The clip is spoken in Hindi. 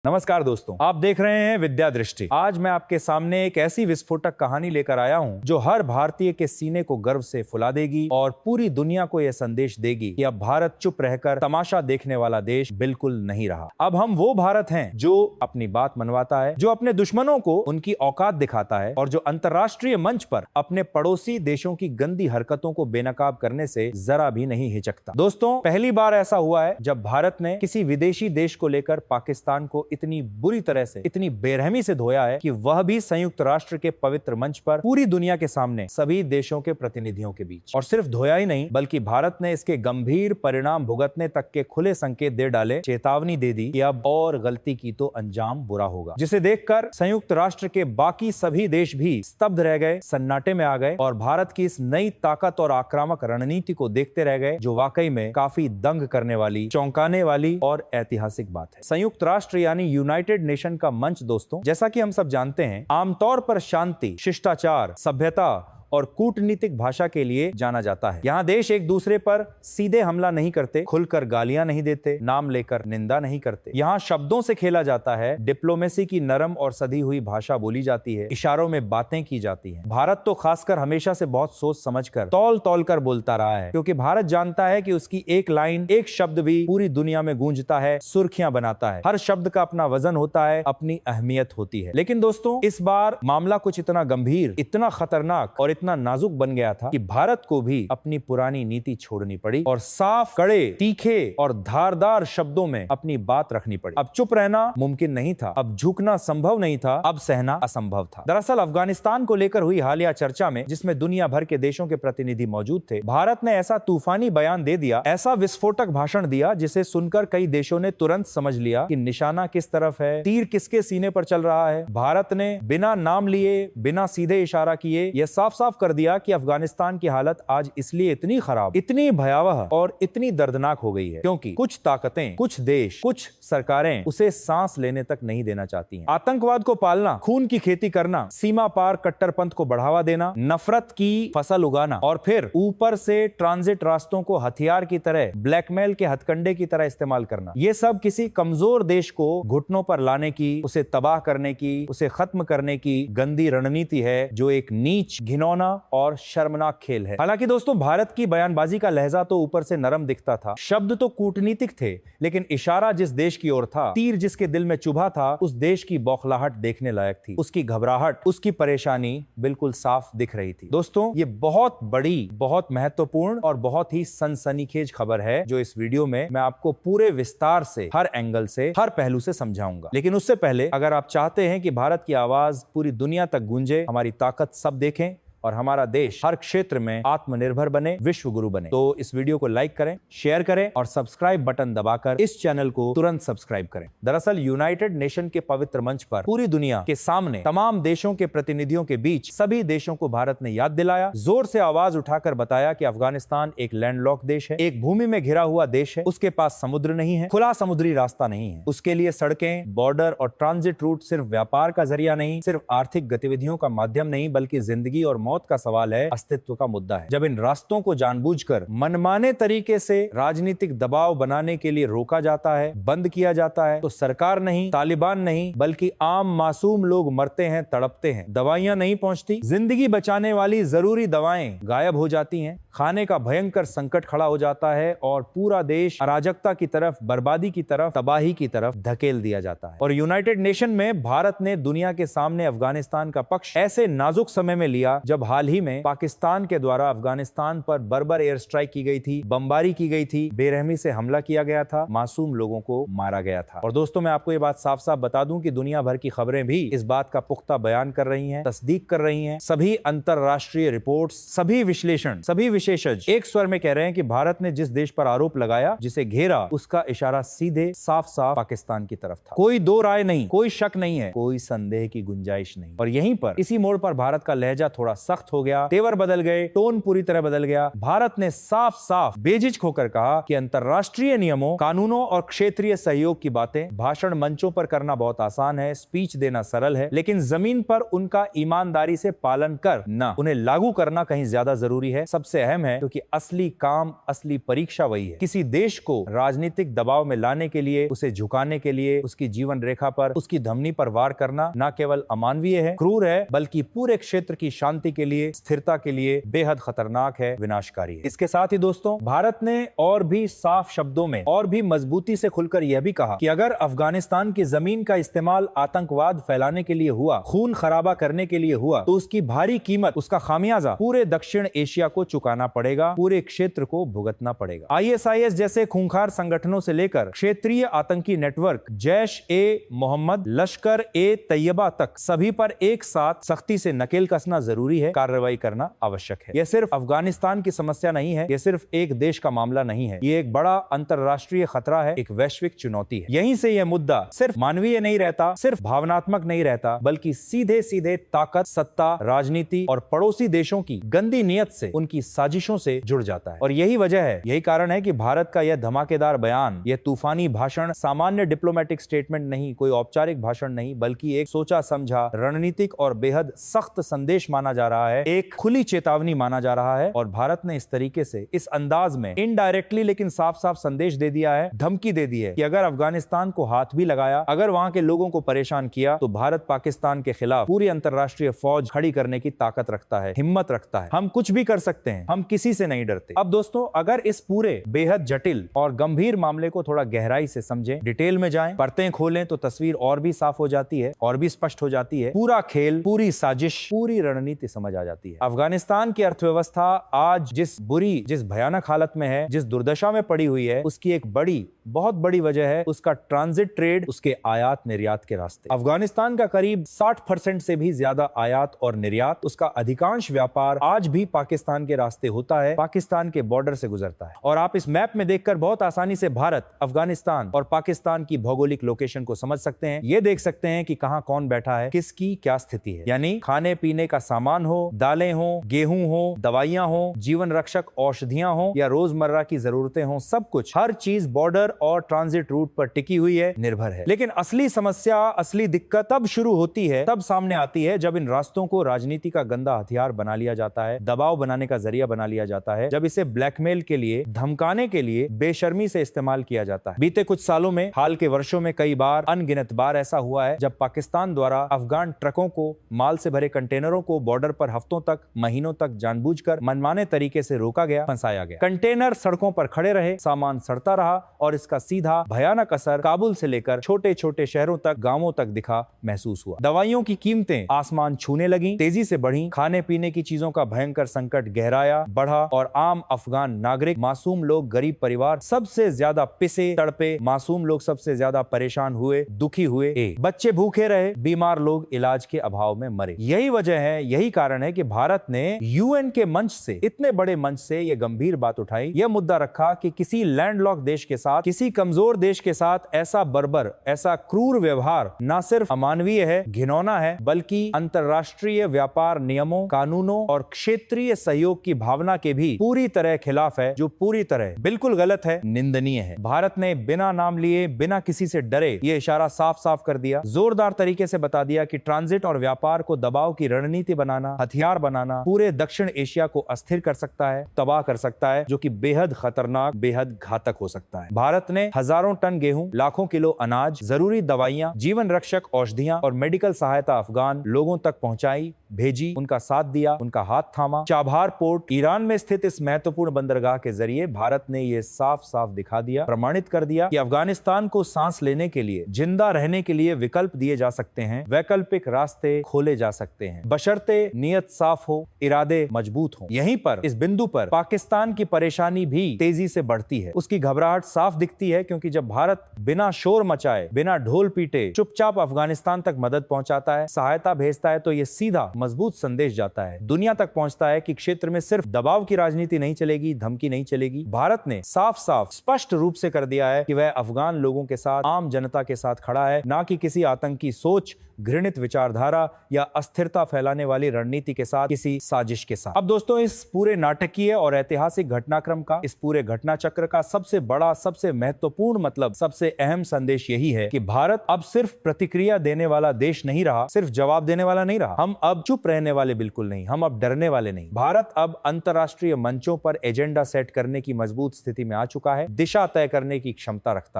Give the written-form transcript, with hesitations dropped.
नमस्कार दोस्तों, आप देख रहे हैं विद्या दृष्टि। आज मैं आपके सामने एक ऐसी विस्फोटक कहानी लेकर आया हूं जो हर भारतीय के सीने को गर्व से फुला देगी और पूरी दुनिया को यह संदेश देगी कि अब भारत चुप रहकर तमाशा देखने वाला देश बिल्कुल नहीं रहा। अब हम वो भारत हैं जो अपनी बात मनवाता है, जो अपने दुश्मनों को उनकी औकात दिखाता है और जो अंतर्राष्ट्रीय मंच पर अपने पड़ोसी देशों की गंदी हरकतों को बेनकाब करने से जरा भी नहीं हिचकता। दोस्तों, पहली बार ऐसा हुआ है जब भारत ने किसी विदेशी देश को लेकर पाकिस्तान को इतनी बुरी तरह से, इतनी बेरहमी से धोया है कि वह भी संयुक्त राष्ट्र के पवित्र मंच पर पूरी दुनिया के सामने सभी देशों के प्रतिनिधियों के बीच। और सिर्फ धोया ही नहीं, बल्कि भारत ने इसके गंभीर परिणाम भुगतने तक के खुले संकेत दे डाले, चेतावनी दे दी कि अब और गलती की तो अंजाम बुरा होगा, जिसे देखकर संयुक्त राष्ट्र के बाकी सभी देश भी स्तब्ध रह गए, सन्नाटे में आ गए और भारत की इस नई ताकत और आक्रामक रणनीति को देखते रह गए, जो वाकई में काफी दंग करने वाली, चौंकाने वाली और ऐतिहासिक बात है। संयुक्त राष्ट्र यानी यूनाइटेड नेशन का मंच दोस्तों, जैसा कि हम सब जानते हैं, आमतौर पर शांति, शिष्टाचार, सभ्यता और कूटनीतिक भाषा के लिए जाना जाता है। यहाँ देश एक दूसरे पर सीधे हमला नहीं करते, खुलकर गालियां नहीं देते, नाम लेकर निंदा नहीं करते। यहाँ शब्दों से खेला जाता है, डिप्लोमेसी की नरम और सधी हुई भाषा बोली जाती है, इशारों में बातें की जाती हैं। भारत तो खासकर हमेशा से बहुत सोच समझकर, तौल तौल कर बोलता रहा है, क्योंकि भारत जानता है कि उसकी एक लाइन, एक शब्द भी पूरी दुनिया में गूंजता है, सुर्खियां बनाता है। हर शब्द का अपना वजन होता है, अपनी अहमियत होती है। लेकिन दोस्तों, इस बार मामला कुछ इतना गंभीर, इतना खतरनाक और इतना नाजुक बन गया था कि भारत को भी अपनी पुरानी नीति छोड़नी पड़ी और साफ, कड़े, तीखे और धारदार शब्दों में अपनी बात रखनी पड़ी। अब चुप रहना मुमकिन नहीं था, अब झुकना संभव नहीं था, अब सहना असंभव था। दरअसल अफगानिस्तान को लेकर हुई हालिया चर्चा में, जिसमें दुनिया भर के देशों के प्रतिनिधि मौजूद थे, भारत ने ऐसा तूफानी बयान दे दिया, ऐसा विस्फोटक भाषण दिया, जिसे सुनकर कई देशों ने तुरंत समझ लिया कि निशाना किस तरफ है, तीर किसके सीने पर चल रहा है। भारत ने बिना नाम लिए, बिना सीधे इशारा किए यह साफ साफ कर दिया कि अफगानिस्तान की हालत आज इसलिए इतनी खराब, इतनी भयावह और इतनी दर्दनाक हो गई है क्योंकि कुछ ताकतें, कुछ देश, कुछ सरकारें उसे सांस लेने तक नहीं देना चाहती हैं। आतंकवाद को पालना, खून की खेती करना, सीमा पार कट्टरपंथ को बढ़ावा देना, नफरत की फसल उगाना और फिर ऊपर से ट्रांजिट रास्तों को हथियार की तरह, ब्लैकमेल के हथकंडे की तरह इस्तेमाल करना, ये सब किसी कमजोर देश को घुटनों पर लाने की, उसे तबाह करने की, उसे खत्म करने की गंदी रणनीति है, जो एक नीच, घिनौना और शर्मनाक खेल है। हालांकि दोस्तों, भारत की बयानबाजी का लहजा तो ऊपर से नरम दिखता था, शब्द तो कूटनीतिक थे, लेकिन इशारा जिस देश की ओर था, तीर जिसके दिल में चुभा था, उस देश की बौखलाहट देखने लायक थी। उसकी घबराहट, उसकी परेशानी बिल्कुल साफ दिख रही थी। दोस्तों, ये बहुत बड़ी, बहुत महत्वपूर्ण और बहुत ही सनसनीखेज खबर है, जो इस वीडियो में मैं आपको पूरे विस्तार से, हर एंगल से, हर पहलू से समझाऊंगा। लेकिन उससे पहले, अगर आप चाहते हैं कि भारत की आवाज पूरी दुनिया तक गूंजे, हमारी ताकत सब देखें और हमारा देश हर क्षेत्र में आत्मनिर्भर बने, विश्व गुरु बने, तो इस वीडियो को लाइक करें, शेयर करें और सब्सक्राइब बटन दबाकर इस चैनल को तुरंत सब्सक्राइब करें। दरअसल यूनाइटेड नेशन के पवित्र मंच पर पूरी दुनिया के सामने तमाम देशों के प्रतिनिधियों के बीच सभी देशों को भारत ने याद दिलाया, जोर से आवाज उठाकर बताया कि अफगानिस्तान एक लैंडलॉक देश है, एक भूमि में घिरा हुआ देश है, उसके पास समुद्र नहीं है, खुला समुद्री रास्ता नहीं है, उसके लिए सड़कें, बॉर्डर और ट्रांजिट रूट सिर्फ व्यापार का जरिया नहीं, सिर्फ आर्थिक गतिविधियों का माध्यम नहीं, बल्कि जिंदगी और मौत का सवाल है, अस्तित्व का मुद्दा है। जब इन रास्तों को जानबूझकर मनमाने तरीके से राजनीतिक दबाव बनाने के लिए रोका जाता है, बंद किया जाता है, तो सरकार नहीं, तालिबान नहीं, बल्कि आम मासूम लोग मरते हैं, तड़पते हैं, दवाइयां नहीं पहुंचती, जिंदगी बचाने वाली जरूरी दवाएं गायब हो जाती हैं, खाने का भयंकर संकट खड़ा हो जाता है और पूरा देश अराजकता की तरफ, बर्बादी की तरफ, तबाही की तरफ धकेल दिया जाता है। और यूनाइटेड नेशन में भारत ने दुनिया के सामने अफगानिस्तान का पक्ष ऐसे नाजुक समय में लिया जब हाल ही में पाकिस्तान के द्वारा अफगानिस्तान पर बर्बर एयर स्ट्राइक की गई थी, बमबारी की गई थी, बेरहमी से हमला किया गया था, मासूम लोगों को मारा गया था। और दोस्तों, मैं आपको ये बात साफ साफ बता दूं कि दुनिया भर की खबरें भी इस बात का पुख्ता बयान कर रही हैं, तस्दीक कर रही हैं। सभी अंतरराष्ट्रीय रिपोर्ट्स, सभी विश्लेषण, सभी विशेषज्ञ एक स्वर में कह रहे हैं कि भारत ने जिस देश पर आरोप लगाया, जिसे घेरा, उसका इशारा सीधे साफ साफ पाकिस्तान की तरफ था। कोई दो राय नहीं, कोई शक नहीं है, कोई संदेह की गुंजाइश नहीं। और यहीं पर, इसी मोड़ पर भारत का लहजा थोड़ा सख्त हो गया, तेवर बदल गए, टोन पूरी तरह बदल गया। भारत ने साफ साफ बेझिझक होकर कहा कि अंतर्राष्ट्रीय नियमों, कानूनों और क्षेत्रीय सहयोग की बातें भाषण मंचों पर करना बहुत आसान है, स्पीच देना सरल है, लेकिन जमीन पर उनका ईमानदारी से पालन कर ना उन्हें लागू करना कहीं ज्यादा जरूरी है, सबसे अहम है, क्योंकि असली काम, असली परीक्षा वही है। किसी देश को राजनीतिक दबाव में लाने के लिए, उसे झुकाने के लिए, उसकी जीवन रेखा पर, उसकी धमनी पर वार करना न केवल अमानवीय है, क्रूर है, बल्कि पूरे क्षेत्र की शांति के लिए, स्थिरता के लिए बेहद खतरनाक है, विनाशकारी है। इसके साथ ही दोस्तों, भारत ने और भी साफ शब्दों में और भी मजबूती से खुलकर यह भी कहा कि अगर अफगानिस्तान की जमीन का इस्तेमाल आतंकवाद फैलाने के लिए हुआ, खून खराबा करने के लिए हुआ, तो उसकी भारी कीमत, उसका खामियाजा पूरे दक्षिण एशिया को चुकाना पड़ेगा, पूरे क्षेत्र को भुगतना पड़ेगा। आईएसआईएस जैसे खूंखार संगठनों से लेकर क्षेत्रीय आतंकी नेटवर्क जैश ए मोहम्मद, लश्कर ए तैयबा तक सभी पर एक साथ सख्ती से नकेल कसना जरूरी है, कार्रवाई करना आवश्यक है। यह सिर्फ अफगानिस्तान की समस्या नहीं है, यह सिर्फ एक देश का मामला नहीं है, यह एक बड़ा अंतरराष्ट्रीय खतरा है, एक वैश्विक चुनौती है। यहीं से यह मुद्दा सिर्फ मानवीय नहीं रहता, सिर्फ भावनात्मक नहीं रहता, बल्कि सीधे सीधे ताकत, सत्ता, राजनीति और पड़ोसी देशों की गंदी नियत से, उनकी साजिशों से जुड़ जाता है। और यही वजह है, यही कारण है कि भारत का यह धमाकेदार बयान, यह तूफानी भाषण सामान्य डिप्लोमेटिक स्टेटमेंट नहीं, कोई औपचारिक भाषण नहीं, बल्कि एक सोचा समझा, रणनीतिक और बेहद सख्त संदेश माना जा रहा है, एक खुली चेतावनी माना जा रहा है। और भारत ने इस तरीके से, इस अंदाज में इनडायरेक्टली लेकिन साफ साफ संदेश दे दिया है, धमकी दे दी है कि अगर अफगानिस्तान को हाथ भी लगाया, अगर वहां के लोगों को परेशान किया, तो भारत पाकिस्तान के खिलाफ पूरी अंतरराष्ट्रीय फौज खड़ी करने की ताकत रखता है, हिम्मत रखता है। हम कुछ भी कर सकते हैं, हम किसी से नहीं डरते। अब दोस्तों, अगर इस पूरे बेहद जटिल और गंभीर मामले को थोड़ा गहराई से समझें, डिटेल में जाएं, परतें खोलें, तो तस्वीर और भी साफ हो जाती है, और भी स्पष्ट हो जाती है। पूरा खेल, पूरी साजिश, पूरी रणनीति समझ आ जाती है। अफगानिस्तान की अर्थव्यवस्था आज जिस भयानक हालत में है, जिस दुर्दशा में पड़ी हुई है, उसकी एक बहुत बड़ी वजह है उसका ट्रांजिट ट्रेड, उसके आयात निर्यात के रास्ते। अफगानिस्तान का करीब 60% से भी ज्यादा आयात और निर्यात, उसका अधिकांश व्यापार आज भी पाकिस्तान के रास्ते होता है, पाकिस्तान के बॉर्डर से गुजरता है। और आप इस मैप में देखकर बहुत आसानी से भारत, अफगानिस्तान और पाकिस्तान की भौगोलिक लोकेशन को समझ सकते हैं। ये देख सकते हैं कि कहां कौन बैठा है, किसकी क्या स्थिति है। यानी खाने पीने का सामान हो, दालें हो, गेहूं हो, दवाइयां हो, जीवन रक्षक औषधियां हो, या रोजमर्रा की जरूरतें हो, सब कुछ, हर चीज बॉर्डर और ट्रांजिट रूट पर टिकी हुई है, निर्भर है। लेकिन असली समस्या, असली दिक्कत तब शुरू होती है, तब सामने आती है, जब इन रास्तों को राजनीति का गंदा हथियार बना लिया जाता है, दबाव बनाने का जरिया बना लिया जाता है, जब इसे ब्लैकमेल के लिए, धमकाने के लिए बेशर्मी से इस्तेमाल किया जाता है। बीते कुछ सालों में, हाल के वर्षों में कई बार, अनगिनत बार ऐसा हुआ है जब पाकिस्तान द्वारा अफगान ट्रकों को, माल से भरे कंटेनरों को बॉर्डर पर हफ्तों तक, महीनों तक जानबूझकर मनमाने तरीके से रोका गया, फंसाया गया। कंटेनर सड़कों पर खड़े रहे, सामान सड़ता रहा, और इसका सीधा भयानक असर काबुल से लेकर छोटे छोटे शहरों तक, गांवों तक दिखा, महसूस हुआ। दवाइयों की कीमतें आसमान छूने लगी, तेजी से बढ़ी, खाने पीने की चीजों का भयंकर संकट गहराया, बढ़ा, और आम अफगान नागरिक, मासूम लोग, गरीब परिवार सबसे ज्यादा पिसे, तड़पे, मासूम लोग सबसे ज्यादा परेशान हुए, दुखी हुए, बच्चे भूखे रहे, बीमार लोग इलाज के अभाव में मरे। यही वजह है, यही कारण है कि भारत ने यूएन के मंच से, इतने बड़े मंच से यह गंभीर बात उठाई, यह मुद्दा रखा कि किसी लैंडलॉक देश के साथ, किसी कमजोर देश के साथ ऐसा बर्बर, ऐसा क्रूर व्यवहार न सिर्फ अमानवीय है, घिनौना है, बल्कि अंतरराष्ट्रीय व्यापार नियमों, कानूनों और क्षेत्रीय सहयोग की भावना के भी पूरी तरह खिलाफ है, जो पूरी तरह बिल्कुल गलत है, निंदनीय है। भारत ने बिना नाम लिए, बिना किसी से डरे ये इशारा साफ साफ कर दिया, जोरदार तरीके से बता दिया कि ट्रांजिट और व्यापार को दबाव की रणनीति बनाना, हथियार बनाना पूरे दक्षिण एशिया को अस्थिर कर सकता है, तबाह कर सकता है, जो कि बेहद खतरनाक, बेहद घातक हो सकता है। भारत ने हजारों टन गेहूं, लाखों किलो अनाज, जरूरी दवाइयां, जीवन रक्षक औषधियां और मेडिकल सहायता अफगान लोगों तक पहुंचाई, भेजी, उनका साथ दिया, उनका हाथ थामा। चाबहार पोर्ट, ईरान में स्थित इस महत्वपूर्ण बंदरगाह के जरिए भारत ने यह साफ साफ दिखा दिया, प्रमाणित कर दिया कि अफगानिस्तान को सांस लेने के लिए, जिंदा रहने के लिए विकल्प दिए जा सकते हैं, वैकल्पिक रास्ते खोले जा सकते हैं, बशर्ते नियत साफ हो, इरादे मजबूत हो। यहीं पर, इस बिंदु पर पाकिस्तान की परेशानी भी तेजी से बढ़ती है, उसकी घबराहट साफ दिखती है, क्योंकि जब भारत बिना शोर मचाए, बिना ढोल पीटे, चुपचाप अफगानिस्तान तक मदद पहुंचाता है, सहायता भेजता है, तो यह सीधा मजबूत संदेश जाता है, दुनिया तक पहुंचता है कि क्षेत्र में सिर्फ दबाव की राजनीति नहीं चलेगी, धमकी नहीं चलेगी। भारत ने साफ साफ स्पष्ट रूप से कर दिया है कि वह अफगान लोगों के साथ, आम जनता के साथ खड़ा है, ना कि किसी आतंकी सोच, घृणित विचारधारा या अस्थिरता फैलाने वाली रणनीति कूटनीति के साथ, किसी साजिश के साथ। अब दोस्तों, इस पूरे नाटकीय और ऐतिहासिक घटनाक्रम का, इस पूरे घटना चक्र का सबसे बड़ा, सबसे महत्वपूर्ण मतलब, सबसे अहम संदेश यही है कि भारत अब सिर्फ प्रतिक्रिया देने वाला देश नहीं रहा, सिर्फ जवाब देने वाला नहीं रहा। हम अब चुप रहने वाले बिल्कुल नहीं, हम अब डरने वाले नहीं। भारत अब अंतरराष्ट्रीय मंचों पर एजेंडा सेट करने की मजबूत स्थिति में आ चुका है, दिशा तय करने की क्षमता रखता है।